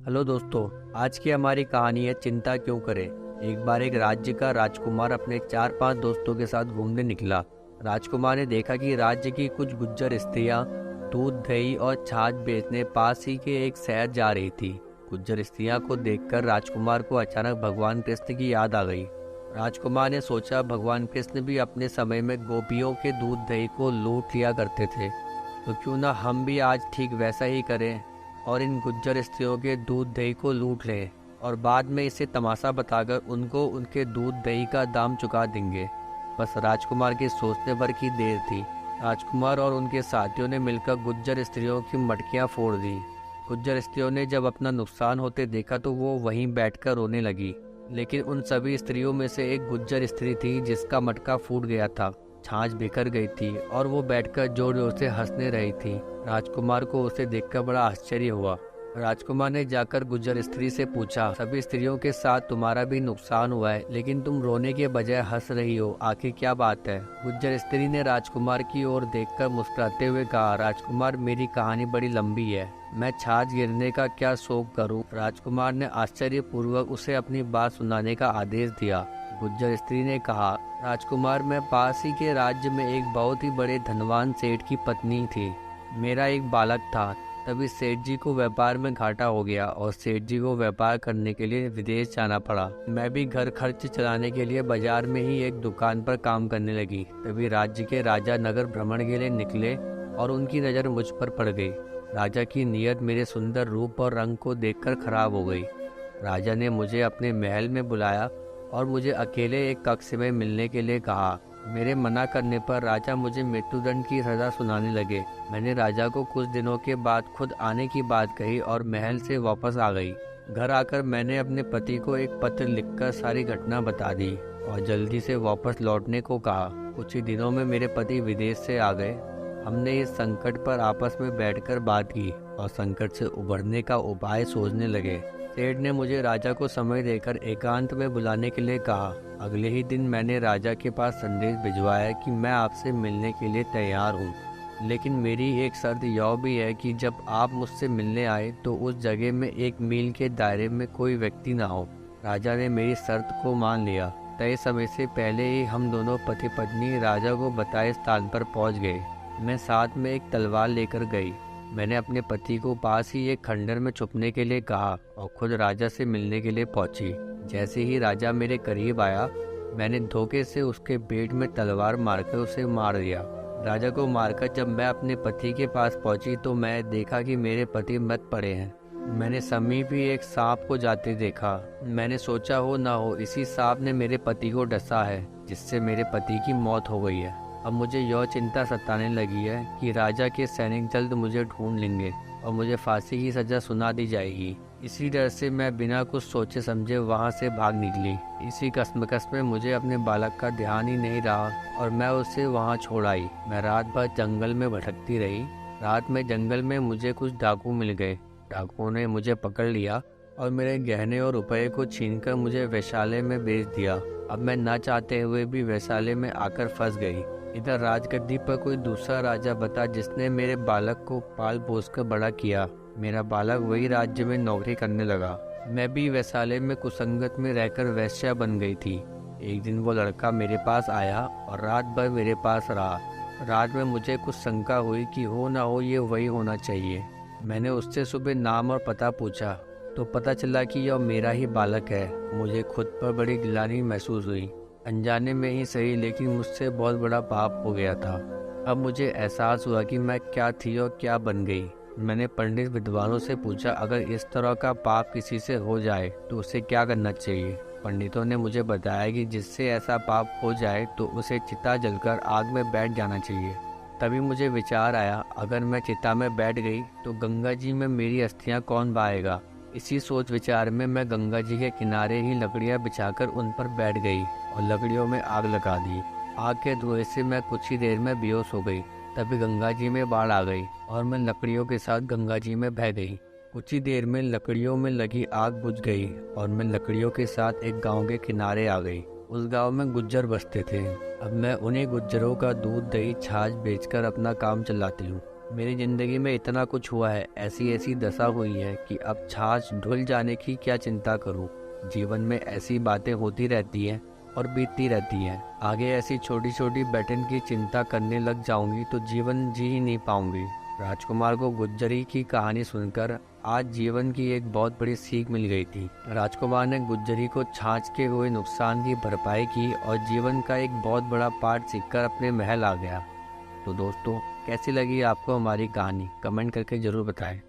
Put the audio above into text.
Hello दोस्तों। आज की हमारी कहानी है चिंता क्यों करें। एक बार एक राज्य का राजकुमार अपने 4-5 दोस्तों के साथ घूमने निकला। राजकुमार ने देखा कि राज्य की कुछ गुज्जर स्त्रियां दूध दही और छाछ बेचने पास ही के एक शहर जा रही थी। गुज्जर स्त्रियां को देखकर राजकुमार को अचानक भगवान कृष्ण की याद आ गई। राजकुमार ने सोचा भगवान कृष्ण भी अपने समय में गोपियों के दूध दही को लूट लिया करते थे, तो क्यों ना हम भी आज ठीक वैसा ही करें और इन गुज्जर स्त्रियों के दूध दही को लूट लें और बाद में इसे तमाशा बताकर उनको उनके दूध दही का दाम चुका देंगे। बस राजकुमार के सोचने भर की देर थी। राजकुमार और उनके साथियों ने मिलकर गुज्जर स्त्रियों की मटकियां फोड़ दी। गुज्जर स्त्रियों ने जब अपना नुकसान होते देखा तो वो वहीं बैठकर रोने लगी। लेकिन उन सभी स्त्रियों में से एक गुज्जर स्त्री थी जिसका मटका फूट गया था, छाछ बिखर गई थी और वो बैठकर जोर जोर से हंसने रही थी। राजकुमार को उसे देखकर बड़ा आश्चर्य हुआ। राजकुमार ने जाकर गुज्जर स्त्री से पूछा, सभी स्त्रियों के साथ तुम्हारा भी नुकसान हुआ है, लेकिन तुम रोने के बजाय हंस रही हो, आखिर क्या बात है? गुज्जर स्त्री ने राजकुमार की ओर देखकर मुस्कुराते हुए कहा, राजकुमार मेरी कहानी बड़ी लंबी है, मैं छाछ गिरने का क्या शौक करूं? राजकुमार ने आश्चर्यपूर्वक उसे अपनी बात सुनाने का आदेश दिया। गुज्जर स्त्री ने कहा, राजकुमार मैं पास ही के राज्य में एक बहुत ही बड़े धनवान सेठ की पत्नी थी। मेरा एक बालक था। तभी सेठ जी को व्यापार में घाटा हो गया और सेठ जी को व्यापार करने के लिए विदेश जाना पड़ा। मैं भी घर खर्च चलाने के लिए बाजार में ही एक दुकान पर काम करने लगी। तभी राज्य के राजा नगर भ्रमण के लिए निकले और उनकी नज़र मुझ पर पड़ गई। राजा की नीयत मेरे सुंदर रूप और रंग को देखकर खराब हो गई। राजा ने मुझे अपने महल में बुलाया और मुझे अकेले एक कक्ष में मिलने के लिए कहा। मेरे मना करने पर राजा मुझे मृत्युदंड की सजा सुनाने लगे। मैंने राजा को कुछ दिनों के बाद खुद आने की बात कही और महल से वापस आ गई। घर आकर मैंने अपने पति को एक पत्र लिखकर सारी घटना बता दी और जल्दी से वापस लौटने को कहा। कुछ ही दिनों में मेरे पति विदेश से आ गए। हमने इस संकट पर आपस में बैठकर बात की और संकट से उबरने का उपाय सोचने लगे। सेठ ने मुझे राजा को समय देकर एकांत में बुलाने के लिए कहा। अगले ही दिन मैंने राजा के पास संदेश भिजवाया कि मैं आपसे मिलने के लिए तैयार हूँ, लेकिन मेरी एक शर्त यह भी है कि जब आप मुझसे मिलने आए तो उस जगह में 1 मील के दायरे में कोई व्यक्ति ना हो। राजा ने मेरी शर्त को मान लिया। तय समय से पहले ही हम दोनों पति पत्नी राजा को बताए स्थान पर पहुँच गए। मैं साथ में एक तलवार लेकर गई। मैंने अपने पति को पास ही एक खंडर में छुपने के लिए कहा और खुद राजा से मिलने के लिए पहुंची। जैसे ही राजा मेरे करीब आया, मैंने धोखे से उसके पेट में तलवार मारकर उसे मार दिया। राजा को मारकर जब मैं अपने पति के पास पहुंची तो मैं देखा कि मेरे पति मृत पड़े हैं। मैंने समीप ही एक सांप को जाते देखा। मैंने सोचा हो ना हो इसी सांप ने मेरे पति को डसा है, जिससे मेरे पति की मौत हो गई है। अब मुझे यह चिंता सताने लगी है कि राजा के सैनिक जल्द मुझे ढूंढ लेंगे और मुझे फांसी की सजा सुना दी जाएगी। इसी डर से मैं बिना कुछ सोचे समझे वहां से भाग निकली। इसी कश्मकश में मुझे अपने बालक का ध्यान ही नहीं रहा और मैं उसे वहां छोड़ आई। मैं रात भर जंगल में भटकती रही। रात में जंगल में मुझे कुछ डाकू मिल गए। डाकुओं ने मुझे पकड़ लिया और मेरे गहने और रुपये को छीनकर मुझे वैश्यालय में बेच दिया। अब मैं न चाहते हुए भी वैश्यालय में आकर फंस गई। इधर राजगद्दी पर कोई दूसरा राजा बता जिसने मेरे बालक को पाल पोस कर बड़ा किया। मेरा बालक वही राज्य में नौकरी करने लगा। मैं भी वैश्यालय में कुसंगत में रहकर वैश्या बन गई थी। एक दिन वो लड़का मेरे पास आया और रात भर मेरे पास रहा। रात में मुझे कुछ शंका हुई कि हो ना हो ये वही होना चाहिए। मैंने उससे सुबह नाम और पता पूछा तो पता चला कि यह मेरा ही बालक है। मुझे खुद पर बड़ी गिलानी महसूस हुई। अनजाने में ही सही, लेकिन मुझसे बहुत बड़ा पाप हो गया था। अब मुझे एहसास हुआ कि मैं क्या थी और क्या बन गई। मैंने पंडित विद्वानों से पूछा, अगर इस तरह का पाप किसी से हो जाए तो उसे क्या करना चाहिए? पंडितों ने मुझे बताया कि जिससे ऐसा पाप हो जाए तो उसे चिता जलकर आग में बैठ जाना चाहिए। तभी मुझे विचार आया, अगर मैं चिता में बैठ गई तो गंगा जी में मेरी अस्थियां कौन बहाएगा? इसी सोच विचार में मैं गंगा जी के किनारे ही लकड़ियां बिछाकर उन पर बैठ गई और लकड़ियों में आग लगा दी। आग के धुएं से मैं कुछ ही देर में बेहोश हो गई। तभी गंगा जी में बाढ़ आ गई और मैं लकड़ियों के साथ गंगा जी में बह गई। कुछ ही देर में लकड़ियों में लगी आग बुझ गई और मैं लकड़ियों के साथ एक गांव के किनारे आ गई। उस गांव में गुज्जर बसते थे। अब मैं उन्हीं गुज्जरों का दूध दही छाछ बेचकर अपना काम चलाती हूँ। मेरी ज़िंदगी में इतना कुछ हुआ है, ऐसी ऐसी दशा हुई है कि अब छाछ ढुल जाने की क्या चिंता करूं। जीवन में ऐसी बातें होती रहती हैं और बीतती रहती हैं। आगे ऐसी छोटी छोटी बैठन की चिंता करने लग जाऊंगी तो जीवन जी ही नहीं पाऊंगी। राजकुमार को गुज्जरी की कहानी सुनकर आज जीवन की एक बहुत बड़ी सीख मिल गई थी। राजकुमार ने गुज्जरी को छाछ के हुए नुकसान की भरपाई की और जीवन का एक बहुत बड़ा पाठ सीखकर अपने महल आ गया। तो दोस्तों, कैसी लगी आपको हमारी कहानी? कमेंट करके ज़रूर बताएं।